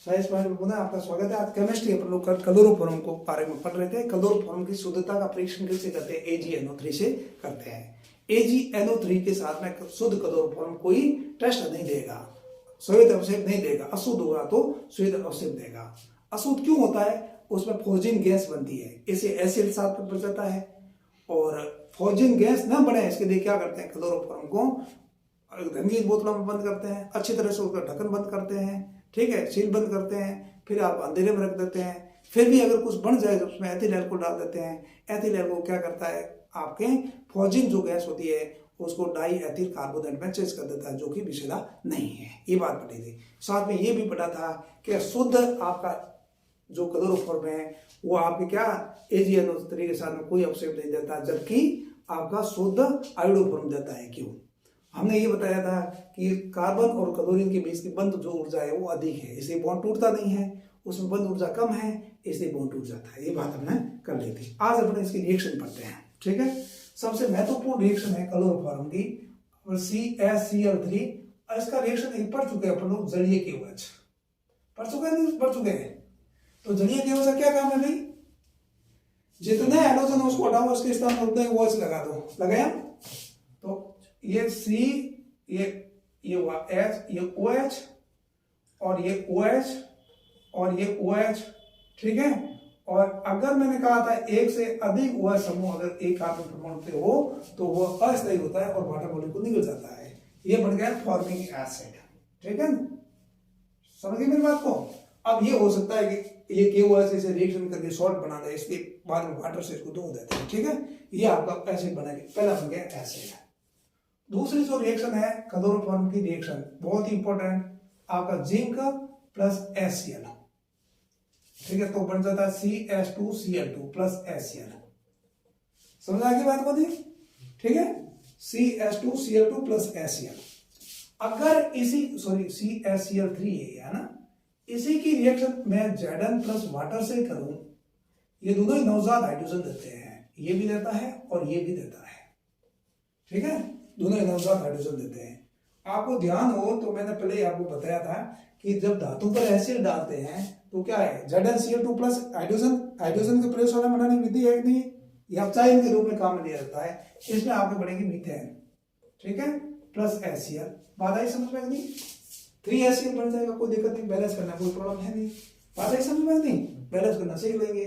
Science point में आपका स्वागत है। आज केमिस्ट्री अपन लोग क्लोरोफॉर्म को बारे में पढ़ रहे थे। क्लोरोफॉर्म की शुद्धता का परीक्षण कैसे करते हैं? AgNO3 से करते हैं। AgNO3 के साथ में शुद्ध क्लोरोफॉर्म कोई टेस्ट नहीं देगा, श्वेत अवशेष नहीं देगा। अशुद्ध होगा तो श्वेत अवशेष देगा। अशुद्ध क्यों होता है? उसमें फॉस्जिन गैस बनती है, इसे एसिड साथ में बढ़ जाता है और फॉस्जिन गैस न बढ़े इसके लिए क्या करते हैं? क्लोरोफॉर्म को रंगीन बोतलों में बंद करते हैं, अच्छी तरह से उसका ढक्कन बंद करते हैं, ठीक है, सील बंद करते हैं, फिर आप अंधेरे में रख देते हैं। फिर भी अगर कुछ बन जाए तो उसमें एथिल अल्कोहल डाल देते हैं। एथिल अल्कोहल क्या करता है? आपके फॉस्जिन जो गैस होती है उसको डाई एथिल कार्बोनेट में चेंज कर देता है, जो कि विषैला नहीं है। ये बात पढ़ी थी। साथ में ये भी पढ़ा था कि शुद्ध आपका जो क्लोरोफॉर्म है वो आपके क्या AgNO3 के साथ में कोई अवशेष नहीं देता, जबकि आपका शुद्ध आयोडोफॉर्म देता है। क्यों? हमने ये बताया था कि कार्बन और क्लोरीन के बीच की बंध जो ऊर्जा है वो अधिक है, इसलिए बॉन्ड टूटता नहीं है। उसमें बंध ऊर्जा कम है, इसलिए बॉन्ड टूट जाता है। ये बात हमने कर ली थी। आज अपने इसकी रिएक्शन पढ़ते हैं, ठीक है। सबसे महत्वपूर्ण रिएक्शन है क्लोरोफॉर्म की CaCl3। इसका रिएक्शन पढ़ चुके हैं अपन लोग, जलीय KOH पढ़ चुके हैं, नहीं पढ़ चुके हैं? तो जलीय KOH का क्या काम है भाई? जितने हाइड्रोजन उसको हटाओ, उसके स्थान पर उतने OH लगा दो। लगाया तो ये C, ये H, ये OH और ये OH और ये OH, ठीक है। और अगर मैंने कहा था एक से अधिक OH समूह अगर एक कार्बन परमाणु पे हो तो वो अस्थायी होता है और वाटर मॉलिक्यूल निकल जाता है। ये बन गया फॉर्मिंग एसिड, ठीक है। समझ गए मेरी बात को? अब ये हो सकता है कि ये KOH से रिएक्शन करके सॉल्ट बना दे, इसलिए बाद में वाटर से इसको धो देते हैं, ठीक है। ये आपका एसिड बनेगा। पहला बन गया एसिड। दूसरी जो रिएक्शन है क्लोरोफॉर्म की रिएक्शन, बहुत ही इंपॉर्टेंट, आपका जिंक प्लस HCl, ठीक है। तो बन जाता है CH2Cl2 प्लस HCl। समझ आ गई बात को? ठीक है, CH2Cl2 प्लस HCl। अगर इसी CaCl3 है ना, इसी की रिएक्शन मैं Zn प्लस वाटर से करूं, ये दोनों ही नवजात हाइड्रोजन देते हैं। ये भी देता है और ये भी देता है, ठीक है। दोनों नवजात हाइड्रोजन देते हैं। आपको ध्यान हो तो मैंने पहले आपको बताया था कि जब धातु पर एसिड डालते हैं तो क्या है? ZnCl2 प्लस हाइड्रोजन के प्रयोग वाला बनाने की विधि है कि नहीं? या चाइन के रूप में काम में लिया जाता है। इसमें आपको बनेगी मीथेन, ठीक है, प्लस HCl। बात आई समझ में? नहीं 3HCl बन जाएगा, कोई दिक्कत नहीं, बैलेंस करना कोई प्रॉब्लम है नहीं। बात आई समझ में? नहीं बैलेंस करना सीख लेंगे।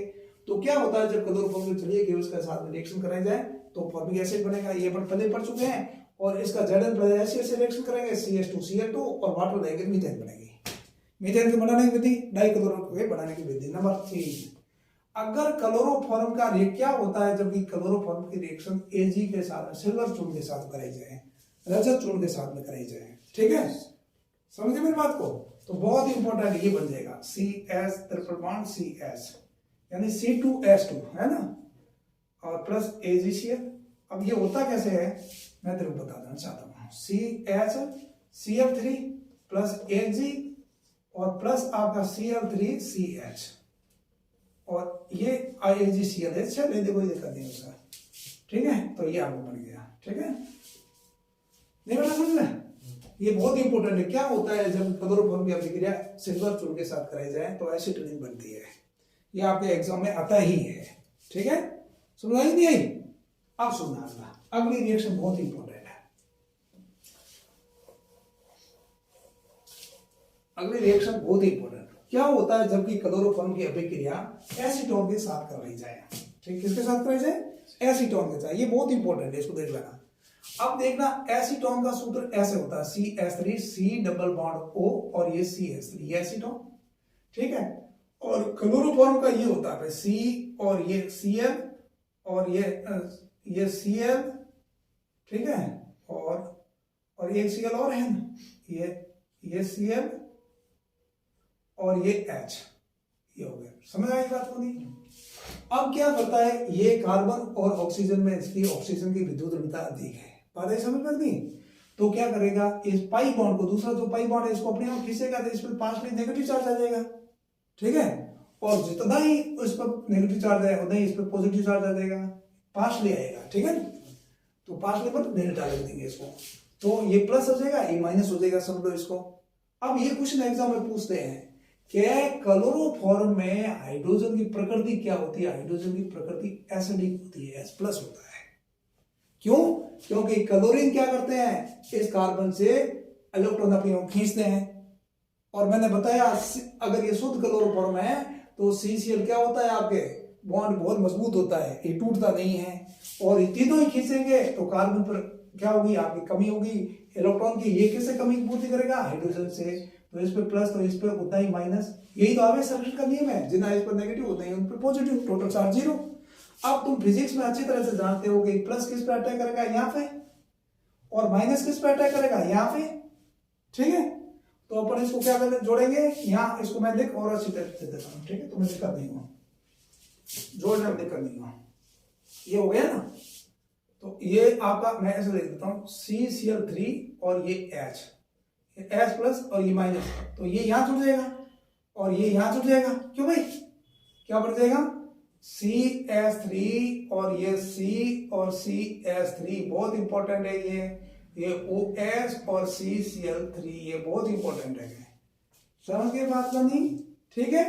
तो क्या होता है जब क्लोरोफॉर्म चलिए कि उसके साथ में रिएक्शन कराई जाए तो फॉर्मिक एसिड बनेगा। ये अपन पहले पढ़ चुके हैं। और इसका Zn प्लस HCl से रिएक्शन करेंगे, CH2Cl2 और वाटर लेंगे, मीथेन बनेगी। मीथेन के बनाने की विधि, डाइक्लोरो के बनाने की विधि। नंबर 3, अगर क्लोरोफॉर्म का क्या होता है जबकि क्लोरोफॉर्म की रिएक्शन Ag के साथ सिल्वर चूर्ण के साथ कराई जाए, रजत चूर्ण के साथ में कराई जाए, ठीक है। समझे मेरी बात को? तो बहुत ही इंपॉर्टेंट ये बन जाएगा CH ट्रिपल बॉन्ड CH यानी C2H2 है ना, और प्लस AgCl। अब ये होता कैसे है मैं तेरे को बता देना चाहता हूँ। CHCl3 प्लस Ag और प्लस आपका Cl3CH और ये AgCl है। अच्छा ले दे, कोई दिक्कत नहीं उसका, ठीक है। तो ये आपको बन गया, ठीक है। नहीं बेटा समझ में? ये बहुत ही इंपॉर्टेंट है। क्या होता है जब क्लोरोफॉर्म की अभिक्रिया सिल्वर चूर्ण के साथ कराई जाए तो एसिटिलीन बनती है। ये आपके एग्जाम में आता ही है, ठीक है। समझ आई नहीं आई? अब सुनना, अगली रिएक्शन बहुत ही इंपॉर्टेंट है। अगली रिएक्शन बहुत ही इंपॉर्टेंट। क्या होता है जबकि क्लोरोफॉर्म की अभिक्रिया एसीटोन के साथ कराई जाए, ठीक, किसके साथ कराई जाए? एसीटोन के साथ। ये बहुत इंपॉर्टेंट है, इसको देख लेना। अब देखना एसीटोन का सूत्र ऐसे होता है CH3 C double bond O और ये CH3, ये एसीटोन, ठीक है। और क्लोरोफॉर्म का ये होता है C और ये Cl और ये Cl, ठीक है, और एक Cl और है ना, ये Cl और ये H, ये हो गया। समझ आई बात को? नहीं। अब क्या करता है, ये कार्बन और ऑक्सीजन में इसकी ऑक्सीजन की विद्युत ऋणता अधिक है। बात है समझ में? नहीं तो क्या करेगा, इस पाई बॉन्ड को, दूसरा जो पाई बॉन्ड है इसको अपने आप खींचेगा तो इस पर पार्शियली नेगेटिव चार्ज आ जाएगा, ठीक है। और जितना ही इस पर नेगेटिव चार्ज आएगा उतना ही इस पर पॉजिटिव चार्ज आ जाएगा, पार्शियली आएगा, ठीक है। तो पार्शियली पर डेल्टा लिख देंगे इसको, तो ये प्लस हो जाएगा, ये माइनस हो जाएगा, समझ लो इसको। अब ये क्वेश्चन एग्जाम में पूछते हैं कि क्लोरोफॉर्म में हाइड्रोजन की प्रकृति क्या होती है? हाइड्रोजन की प्रकृति एसिडिक होती है, H+ होता है। क्यों? क्योंकि क्लोरीन क्या करते हैं? इस कार्बन से इलेक्ट्रॉन अपनी ओर खींचते हैं। और मैंने बताया अगर ये शुद्ध क्लोरोफॉर्म है तो CCl क्या होता है? आपके बॉन्ड बहुत मजबूत होता है, ये टूटता नहीं है। और ये तीनों ही खींचेंगे तो कार्बन पर क्या होगी? आपकी कमी होगी इलेक्ट्रॉन की। ये किससे कमी की पूर्ति करेगा? हाइड्रोजन से। तो इस पे प्लस तो इस पे उतना ही माइनस। यही तो आवेश सर्किट का नियम है, जितना इस पर नेगेटिव उतना ही उन पर पॉजिटिव, टोटल चार्ज 0। अब तुम फिजिक्स में अच्छी तरह से जानते हो कि प्लस किस पे अटैक करेगा? यहाँ पे। और माइनस किस पे अटैक करेगा? यहाँ पे। ठीक है, तो अपन इसको क्या करें? जोड़ेंगे यहाँ। इसको मैं देख और अच्छी तरह से देता हूँ, ठीक है? तुम्हें दिक्कत नहीं हो, जोड़ने में दिक्कत नहीं हो। ये हो गया ना? तो ये आपका मैं ऐसे लिख देता हूँ CCl3 और ये H+ और ये माइनस, तो ये यहां जुड़ जाएगा और ये यहां जुड़ जाएगा। क्यों भाई? क्या बढ़ जाएगा? CH3 और ये C और CH3 बहुत इंपॉर्टेंट है। ये OH और CCl3 ये बहुत इंपॉर्टेंट है। समझ गए बात बनी? ठीक है,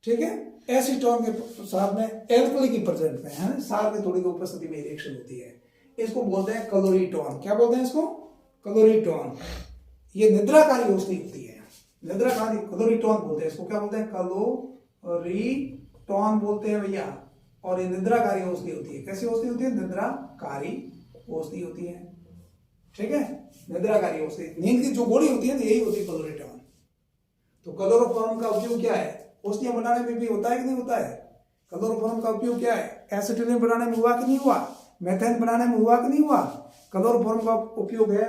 ठीक है। एसीटोन के साथ में एल्कली की प्रेजेंट में है, सार के थोड़ी की उपस्थिति में रिएक्शन होती है। इसको बोलते हैं क्लोरीटोन। क्या बोलते हैं इसको? क्लोरीटोन। ये निद्राकारी औषधि होती है, निद्राकारी क्लोरीटोन बोलते हैं इसको। क्या बोलते हैं? क्लोरीटोन बोलते हैं भैया। और ये निद्राकारी औषधि होती है। कैसी औषधि होती है? निद्राकारी औषधि होती है। ठीक है, निद्राकारी औषधि, नींद की जो गोली होती है यही होती है क्लोरीटोन। तो क्लोरोफॉर्म का उपयोग क्या है? औषधियां बनाने में भी होता है कि नहीं होता है? क्लोरोफॉर्म का उपयोग क्या है? एसिटिलीन बनाने में हुआ कि नहीं हुआ? मेथेन बनाने में हुआ कि नहीं हुआ? क्लोरोफॉर्म का उपयोग है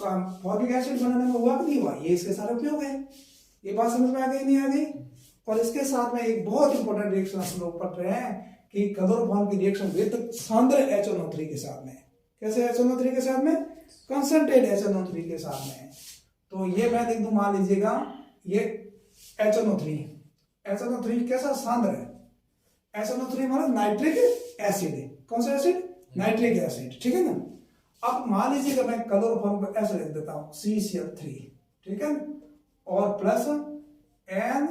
फॉर्मिक एसिड बनाने में हुआ कि नहीं हुआ? ये इसके सारे उपयोग है। ये बात समझ में आ गई नहीं आ गई? और इसके साथ में एक बहुत इंपॉर्टेंट रिएक्शन हम लोग पढ़ रहे हैं कि क्लोरोफॉर्म की रिएक्शन विद सांद्र HNO3 के साथ में। कैसे HNO3 के साथ में? कंसंट्रेट HNO3 के साथ में। तो ये मैं लिख दूं, मान लीजिएगा ये HNO3 कैसा? सांद्र है। HNO3 मतलब नाइट्रिक एसिड है। कौन सा एसिड? Nitric acid. ठीक है ना? अब मान लीजिएगा मैं क्लोरोफॉर्म को ऐसे लिख देता हूं CCl3, ठीक है, और प्लस N।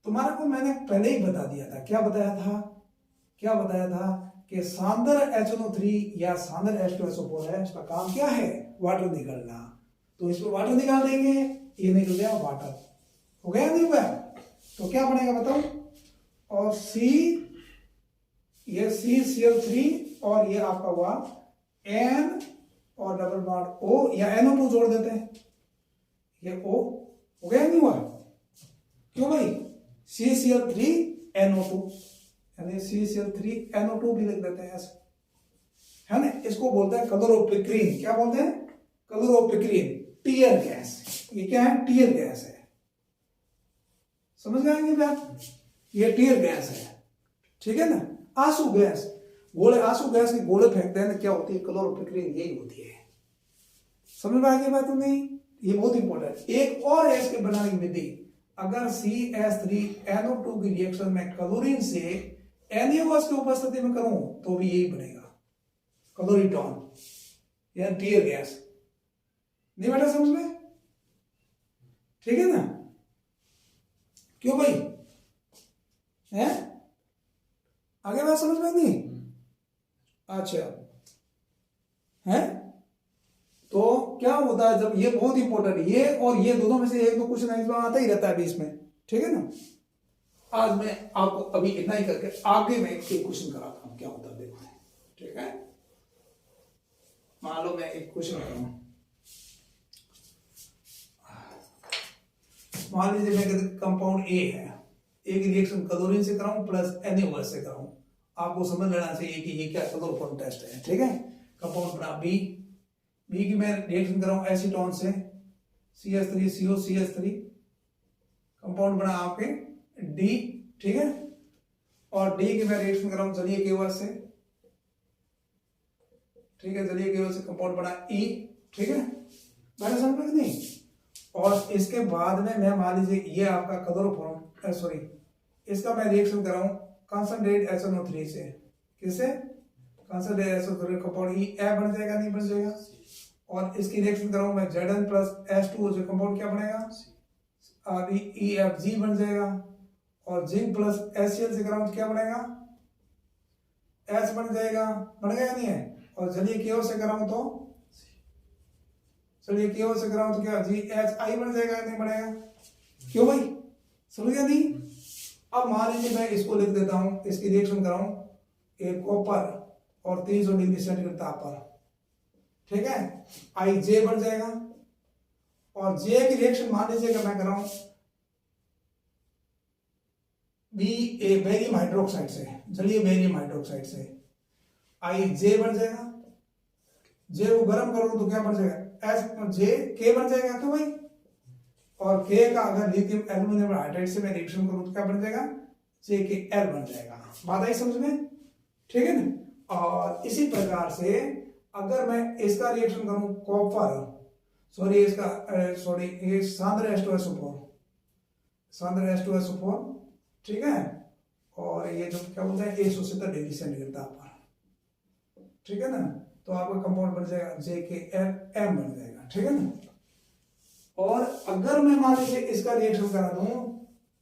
तुम्हारा को मैंने पहले ही बता दिया था। क्या बताया था? क्या बताया था? कि सांद्र HNO3 या सांद्र H2SO4 है, इसका काम क्या है? वाटर निकलना। तो इसमें वाटर निकाल देंगे, ये निकल गया वाटर। हो गया नहीं हुआ? तो क्या बनेगा बताओ? और ये CCl3 और ये आपका हुआ N और डबल बॉन्ड O या NO2 जोड़ देते हैं, ये O। हो गया नहीं हुआ? क्यों भाई? CCl3 NO2 यानी CCl3 NO2 भी लिख देते हैं ऐसे, है ना? इसको बोलते हैं क्लोरोपिक्रीन। क्या बोलते हैं? क्लोरोपिक्रीन। Tear gas. ये क्या है? टीयर गैस है। समझ गए ये बात? ये टीयर गैस है, ठीक है ना? आंसू गैस, गोले, आंसू गैस के गोले फेंकते हैं ना, क्या होती है? क्लोरोपिक्रीन यही होती है। समझ में आ गई बात नहीं? ये बहुत इंपॉर्टेंट। एक और है इसके बनाने की विधि। अगर CH3NO2 की रिएक्शन में क्लोरीन से NaOH की उपस्थिति में करूं तो भी यही बनेगा, क्लोरीटोन या टीयर गैस। नहीं बैठा समझ में? ठीक है ना? क्यों भाई? है आगे बात समझ में नहीं? अच्छा है। तो क्या होता है जब ये बहुत इंपॉर्टेंट है, ये और ये दोनों में से एक दो क्वेश्चन एग्जाम आता ही रहता है बीच में, ठीक है ना? आज मैं आपको अभी इतना ही करके आगे मैं एक क्वेश्चन कराता हूं, क्या होता है देखो, ठीक है? मान लो मैं एक क्वेश्चन कराऊं, मान लीजिए मैं कंपाउंड ए है, एक रिएक्शन क्लोरीन से कराऊं प्लस NaOH से कराऊं। आपको समझ लेना चाहिए कि ये क्या क्लोरोफॉर्म टेस्ट है, ठीक है? कंपाउंड बना बी की मैं रिएक्शन कराऊं एसीटोन से CH3CO CH3, कंपाउंड बना आपके डी, ठीक है? और डी की मैं रिएक्शन कराऊं जलीय केओएच से, ठीक है? जलीय केओएच से कंपाउंड बना ई, ठीक है? मैंने समझ में नहीं? और इसके बाद में मैं मान लीजिए ये आपका क्लोरोफॉर्म सॉरी इसका मैं रिएक्शन कराऊं कंसंट्रेट HNO3 से, किससे? कंसंट्रेट HNO3 कंपाउंड ई ए बन जाएगा नहीं बन जाएगा? और इसकी रिएक्शन कराऊं मैं Zn प्लस H2O से कंपाउंड क्या बनेगा EFG बन जाएगा, और जिंक प्लस HCl से कराऊं तो क्या बनेगा H बन जाएगा, बन गया नहीं है। और चलिए KO से कराऊं तो क्या GHI बन जाएगा, नहीं बनेगा, क्यों भाई, समझ गया नहीं। अब मान लीजिए मैं इसको लिख देता हूं, इसकी रिएक्शन कराऊं एक कॉपर और 300 डिग्री सेंटीग्रेड ताप पर, ठीक है, IJ बन जाएगा। और J की रिएक्शन मान लीजिए कि मैं कराऊं बेरियम हाइड्रोक्साइड से, चलिए बेरियम हाइड्रोक्साइड से IJ बन जाएगा। J को गर्म करूं तो क्या बन जाएगा K बन जाएगा, क्यों भाई, और K का अगर लिथियम एल्यूमिनियम हाइड्राइड से मैं रिएक्शन करूं तो क्या बन जाएगा JKl बन जाएगा। बात आई समझ में, ठीक है ना। और इसी प्रकार से अगर मैं इसका रिएक्शन करूं कॉपर, ये सांद्र H2SO4, ठीक है, और ये जो क्या बोलते हैं 170 डिग्री सेंटीग्रेड ताप पर, ठीक है ना, तो आपका कंपाउंड बन जाएगा JKm बन जाएगा, ठीक है ना। और अगर मैं मान लीजिए इसका रिएक्शन करा दूं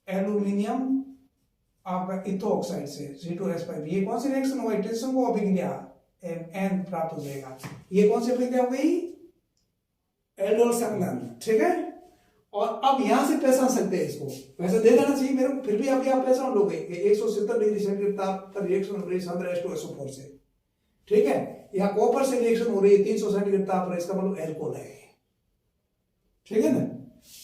एल्यूमिनियम आपका इथो ऑक्साइड से C2H5, ये कौन सी रिएक्शन हुई, टेंशन को अभिक्रिया N प्राप्त हो जाएगा। ये कौन सी अभिक्रिया हो गई, एल्डोल संघनन, ठीक है। और अब यहां से पहचान सकते हैं इसको, वैसे दे देना चाहिए मेरे को, फिर भी अभी आप पहचान लोगे 170 डिग्री सेंटीग्रेड ताप पर रिएक्शन हो रही है सांद्र H2SO4 से, ठीक है। यहाँ कॉपर से रिएक्शन हो रही है 300 सेंटीग्रेड ताप पर, इसका मतलब एल्कोहल है, ठीक है ना।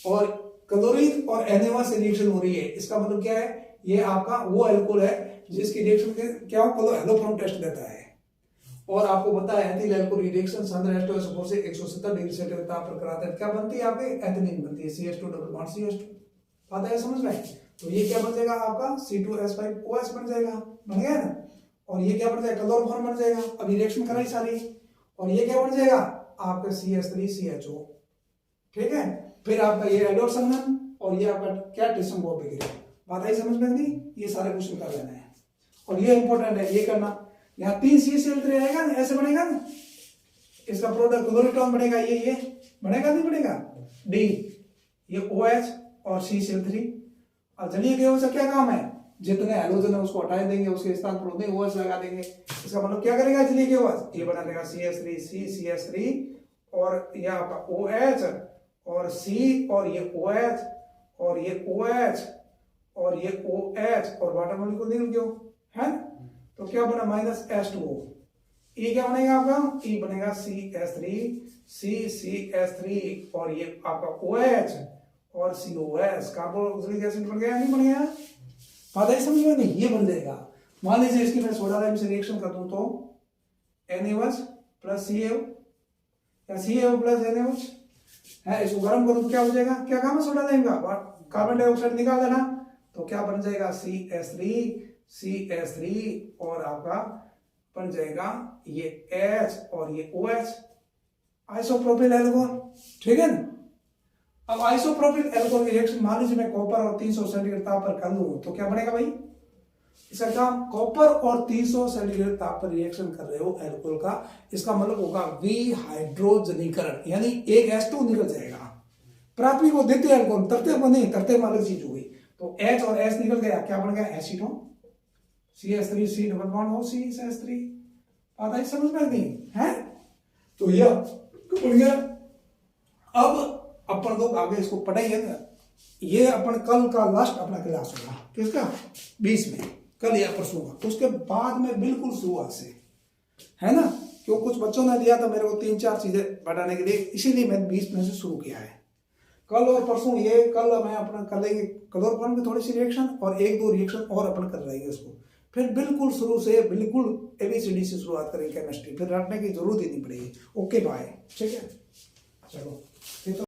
और क्लोरीन और NaOH से रिएक्शन हो रही है, इसका मतलब क्या है, ये आपका वो एल्कोहल है जिसकी रिएक्शन क्या हो हेलोफ्रॉम टेस्ट देता है। और आपको पता है एथिल एल्कोहल रिएक्शन सांद्र H2SO4 से 170 डिग्री सेंटीग्रेड ताप पर कराता है, क्या बनती है आपके एथिलीन बनती है CH2 डबल बॉन्ड CH2, पता है समझ में। तो ये क्या बन जाएगा आपका C2H5OH बन जाएगा, बन गया ना। और ये क्या बन जाएगा क्लोरोफॉर्म बन जाएगा, अभी रिएक्शन कराई सारी, और ये क्या बन जाएगा आपका CH3CHO, ठीक है। फिर आपका ये एल्डोल संघनन और ये आपका क्या टेंशन को अभिक्रिया, बात आई समझ में नहीं, ये सारे क्वेश्चन कर लेना है। और ये इंपॉर्टेंट है, ये करना, यहाँ 3 CCl3 आएगा ना, ऐसे बनेगा ना, इसका प्रोडक्ट क्लोरीटोन बनेगा, ये बनेगा नहीं बनेगा D, ये OH और CCl3। और चलिए KO से क्या काम है, जितने हैलोजन है उसको हटा देंगे, उसके स्थान पर होते OH लगा देंगे, इसका मतलब क्या करेगा चलिए KO, ये बना देगा CH3 और ये आपका OH और C और ये OH और ये OH और ये OH और वाटर मॉलिक्यूल निकल गया है, तो क्या बना -H2O, ये क्या बनेगा आपका, E बनेगा CH3 और ये आपका OH और COS, कार्बोक्सिलिक एसिड बन गया, नहीं बन गया, पता है समझ में नहीं, ये बन जाएगा। मान लीजिए इसकी मैं सोडा लाइम से रिएक्शन कर दूं तो NaOH प्लस CaO या CaO प्लस NaOH है, इसको गर्म करूं तो क्या हो जाएगा, क्या काम है सोडा लाइम का, कार्बन डाइऑक्साइड निकाल देना, तो क्या बन जाएगा CH3 और आपका बन जाएगा ये H और ये OH, आइसोप्रोपिल एल्कोहल, ठीक है ना। अब आइसोप्रोपिल एल्कोहल की रिएक्शन मान लीजिए मैं कॉपर और 300 सेंटीग्रेड ताप पर कर लूं तो क्या बनेगा भाई, इसका काम कॉपर और 300 सेंटीग्रेड ताप पर रिएक्शन कर रहे हो एल्कोहल का, इसका मतलब होगा विहाइड्रोजनीकरण, यानी एक H2 निकल जाएगा, प्राथमिक को देते एल्कोहल, तरते को नहीं, तरते में अलग चीज हो गई, तो H और S निकल गया, क्या बन गया एसीटोन, CH3 डबल बॉन्ड हो CH3, आता है समझ में नहीं है, तो यह बन गया। अब अपन लोग आगे इसको पढ़ेंगे ना, ये अपन कल का लास्ट अपना क्लास होगा, किसका 20 में, कल या परसों का, तो उसके बाद में बिल्कुल शुरुआत से, है ना, क्यों कुछ बच्चों ने दिया था मेरे को 3-4 चीजें बताने के लिए, इसीलिए मैंने 20 में से शुरू किया है। कल और परसों ये कल मैं अपना कर लेंगे क्लोरोफॉर्म की थोड़ी सी रिएक्शन और 1-2 रिएक्शन और अपन कर लेंगे उसको, फिर बिल्कुल शुरू से बिल्कुल ABCD से शुरुआत करेंगे केमिस्ट्री, फिर रटने की जरूरत ही नहीं पड़ेगी। ओके बाय, ठीक है, चलो।